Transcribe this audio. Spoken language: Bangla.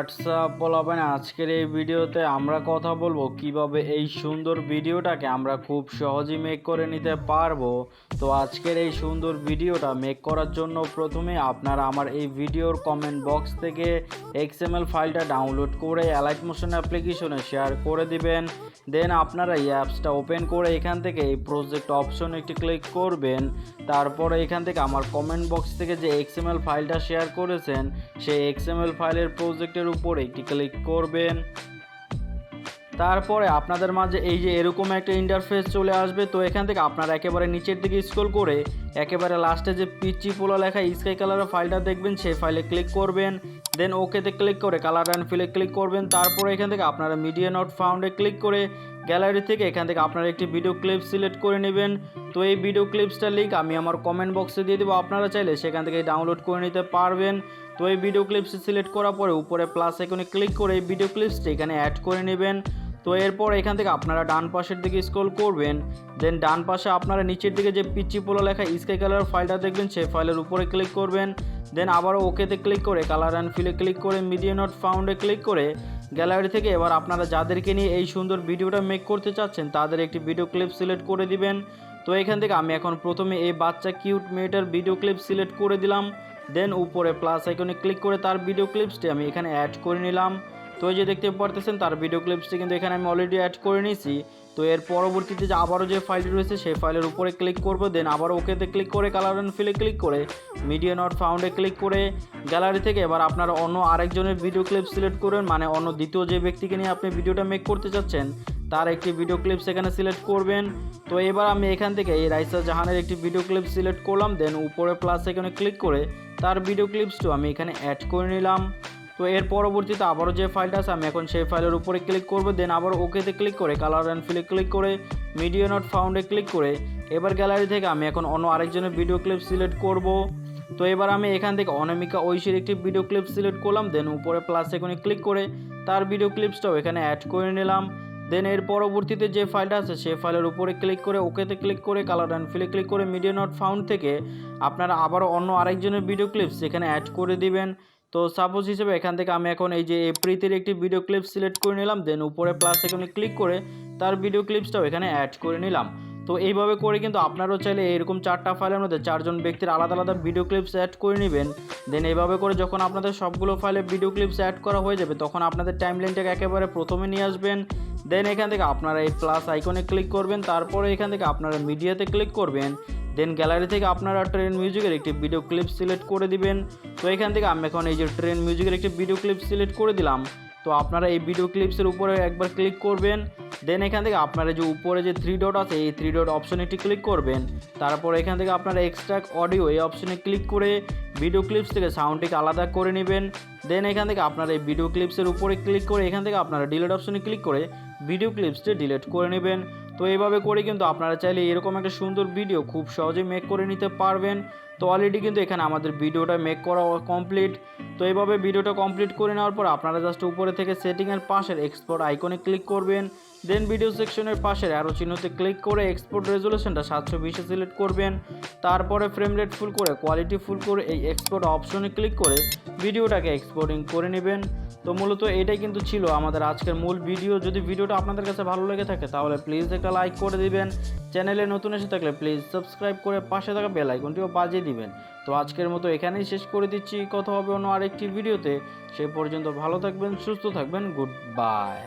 হোয়াটসঅ্যাপ পোলাপাইন আজকের এই ভিডিওতে আমরা কথা বলবো কিভাবে এই সুন্দর ভিডিওটাকে আমরা খুব সহজেই মেক করে নিতে পারবো। তো আজকের এই সুন্দর ভিডিওটা মেক করার জন্য প্রথমে আপনারা আমার এই ভিডিওর কমেন্ট বক্স থেকে XML ফাইলটা ডাউনলোড করে অ্যালাইট মোশন অ্যাপ্লিকেশনে শেয়ার করে দিবেন। দেন আপনারা এই অ্যাপসটা ওপেন করে এখান থেকে এই প্রজেক্ট অপশন একটি ক্লিক করবেন। তারপরে এখান থেকে আমার কমেন্ট বক্স থেকে যে XML ফাইলটা শেয়ার করেছেন সেই XML ফাইলের প্রজেক্টের উপর একটি ক্লিক করবেন। তারপরে আপনাদের মাঝে এই যে এরকম একটা ইন্টারফেস চলে আসবে। তো এখান থেকে আপনারা একেবারে নিচের দিকে স্ক্রল করে একেবারে লাস্টে যে পিচি পোলা লেখা স্কাই কালারের ফাইলটা দেখবেন সেই ফাইলে ক্লিক করবেন। দেন ওকেতে ক্লিক করে কালার অ্যান্ড ফিলে ক্লিক করবেন। তারপরে এখান থেকে আপনারা মিডিয়া নট ফাউন্ডে ক্লিক করে গ্যালারি থেকে এখান থেকে আপনারা একটি ভিডিও ক্লিপ সিলেক্ট করে নেবেন। তো এই ভিডিও ক্লিপসটার লিঙ্ক আমি আমার কমেন্ট বক্সে দিয়ে দেবো, আপনারা চাইলে সেখান থেকে ডাউনলোড করে নিতে পারবেন। তো এই ভিডিও ক্লিপস সিলেক্ট করার পরে উপরে প্লাস আইকনে ক্লিক করে এই ভিডিও ক্লিপসটি এখানে অ্যাড করে নেবেন। তো এরপর এখান থেকে আপনারা ডান পাশের দিকে স্ক্রল করবেন। দেন ডান পাশে আপনারা নিচের দিকে যে পিচি পোলা লেখা স্কাই কালার ফাইলটা দেখবেন সেই ফাইলের উপরে ক্লিক করবেন। দেন আবারও ওকেতে ক্লিক করে কালার অ্যান্ড ফিলে ক্লিক করে মিডিয়া নট ফাউন্ডে ক্লিক করে গ্যালারি থেকে এবার আপনারা যাদেরকে নিয়ে এই সুন্দর ভিডিওটা মেক করতে চাচ্ছেন তাদের একটি ভিডিও ক্লিপ সিলেক্ট করে দিবেন। তো এখান থেকে আমি এখন প্রথমে এই বাচ্চা কিউট মেয়েটার ভিডিও ক্লিপ সিলেক্ট করে দিলাম। দেন উপরে প্লাস আইকনে ক্লিক করে তার ভিডিও ক্লিপসটি আমি এখানে অ্যাড করে নিলাম। তো এই যে দেখতে পারতেছেন তার ভিডিও ক্লিপসটি কিন্তু এখানে আমি অলরেডি অ্যাড করে নিয়েছি। তো এর পরবর্তীতে যে আবারও যে ফাইলটি রয়েছে সেই ফাইলের উপরে ক্লিক করব। দেন আবারও ওকেতে ক্লিক করে কালার অ্যান্ড ফিলে ক্লিক করে মিডিয়া নট ফাউন্ডে ক্লিক করে গ্যালারি থেকে এবার আপনারা অন্য আরেকজনের ভিডিও ক্লিপ সিলেক্ট করবেন, মানে অন্য দ্বিতীয় যে ব্যক্তিকে নিয়ে আপনি ভিডিওটা মেক করতে চাচ্ছেন তার একটি ভিডিও ক্লিপস এখানে সিলেক্ট করবেন। তো এবার আমি এখান থেকে এই রাইসা জাহানের একটি ভিডিও ক্লিপ সিলেক্ট করলাম। দেন উপরে প্লাস এখানে ক্লিক করে তার ভিডিও ক্লিপসটা আমি এখানে অ্যাড করে নিলাম। তো এর পরবর্তীতে আবারও যে ফাইলটা আছে আমি এখন সেই ফাইলের উপরে ক্লিক করব। দেন আবার ওকেতে ক্লিক করে কালার অ্যান্ড ফিলে ক্লিক করে মিডিয়া নট ফাউন্ডে ক্লিক করে এবার গ্যালারি থেকে আমি এখন অন্য আরেকজনের ভিডিও ক্লিপ সিলেক্ট করব। তো এবার আমি এখান থেকে অনামিকা ঐশীর একটি ভিডিও ক্লিপ সিলেক্ট করলাম। দেন উপরে প্লাস এখানে ক্লিক করে তার ভিডিও ক্লিপসটাও এখানে অ্যাড করে নিলাম। দেন এর পরবর্তীতে যে ফাইলটা আছে সেই ফাইলের উপরে ক্লিক করে ওকেতে ক্লিক করে কালার অ্যান্ড ফিলে ক্লিক করে মিডিয়া নট ফাউন্ড থেকে আপনারা আবারও অন্য আরেকজনের ভিডিও ক্লিপস এখানে অ্যাড করে দিবেন। তো সাপোজ হিসেবে এখান থেকে আমি এখন এই যে প্রীতির একটি ভিডিও ক্লিপ সিলেক্ট করে নিলাম। দেন উপরে প্লাস এখানে ক্লিক করে তার ভিডিও ক্লিপসটাও এখানে অ্যাড করে নিলাম। তো এইভাবে করে কিন্তু আপনারাও চাইলে এরকম চারটা ফাইলের মধ্যে চারজন ব্যক্তির আলাদা আলাদা ভিডিও ক্লিপস অ্যাড করে নেবেন। দেন এইভাবে করে যখন আপনাদের সবগুলো ফাইলে ভিডিও ক্লিপস অ্যাড করা হয়ে যাবে তখন আপনাদের টাইমলাইনটাকে একেবারে প্রথমে নিয়ে আসবেন। দেন এখান থেকে আপনারা এই প্লাস আইকনে ক্লিক করবেন। তারপরে এখান থেকে আপনারা মিডিয়াতে ক্লিক করবেন। দেন গ্যালারি থেকে আপনারা ট্রেন মিউজিকের একটি ভিডিও ক্লিপ সিলেক্ট করে দিবেন। তো এখান থেকে আমি এখন এই যে ট্রেন মিউজিকের একটি ভিডিও ক্লিপ সিলেক্ট করে দিলাম। তো আপনারা এই ভিডিও ক্লিপসের উপরে একবার ক্লিক করবেন। দেন এখান থেকে আপনারা যে উপরে যে 3 ডট আছে এই 3 ডট অপশনে একটি ক্লিক করবেন। তারপর এখান থেকে আপনারা এক্সট্রাক্ট অডিও এই অপশনে ক্লিক করে ভিডিও ক্লিপস থেকে সাউন্ডটিকে আলাদা করে নেবেন। দেন এখান থেকে আপনারা এই ভিডিও ক্লিপসের উপরে ক্লিক করে এখান থেকে আপনারা ডিলিট অপশনে ক্লিক করে ভিডিও ক্লিপসটি ডিলিট করে নেবেন। তো এইভাবে করে কিন্তু আপনারা চাইলে এরকম একটা সুন্দর ভিডিও খুব সহজেই মেক করে নিতে পারবেন। তো অলরেডি কিন্তু এখানে আমাদের ভিডিওটা মেক করা কমপ্লিট। তো এইভাবে ভিডিওটা কমপ্লিট করে নেওয়ার পর আপনারা জাস্ট উপরে থেকে সেটিংয়ের পাশের এক্সপোর্ট আইকনে ক্লিক করবেন। দেন ভিডিও সেকশনের পাশের অ্যারো চিহ্নতে ক্লিক করে এক্সপোর্ট রেজুলেশনটা 720 সিলেক্ট করবেন। তারপরে ফ্রেম রেট ফুল করে কোয়ালিটি ফুল করে এই এক্সপোর্ট অপশনে ক্লিক করে ভিডিওটাকে এক্সপোর্টিং করে নেবেন। তো মূলত এটাই কিন্তু ছিল আমাদের আজকের মূল ভিডিও। যদি ভিডিওটা আপনাদের কাছে ভালো লেগে থাকে তাহলে প্লিজ একটা লাইক করে দিবেন। চ্যানেলে নতুন এসে থাকলে প্লিজ সাবস্ক্রাইব করে পাশে থাকা বেল আইকনটিও বাজিয়ে দিবেন। তো আজকের মতো এখানেই শেষ করে দিচ্ছি, কথা হবে অন্য আরেকটি ভিডিওতে। সেই পর্যন্ত ভালো থাকবেন, সুস্থ থাকবেন, গুড বাই।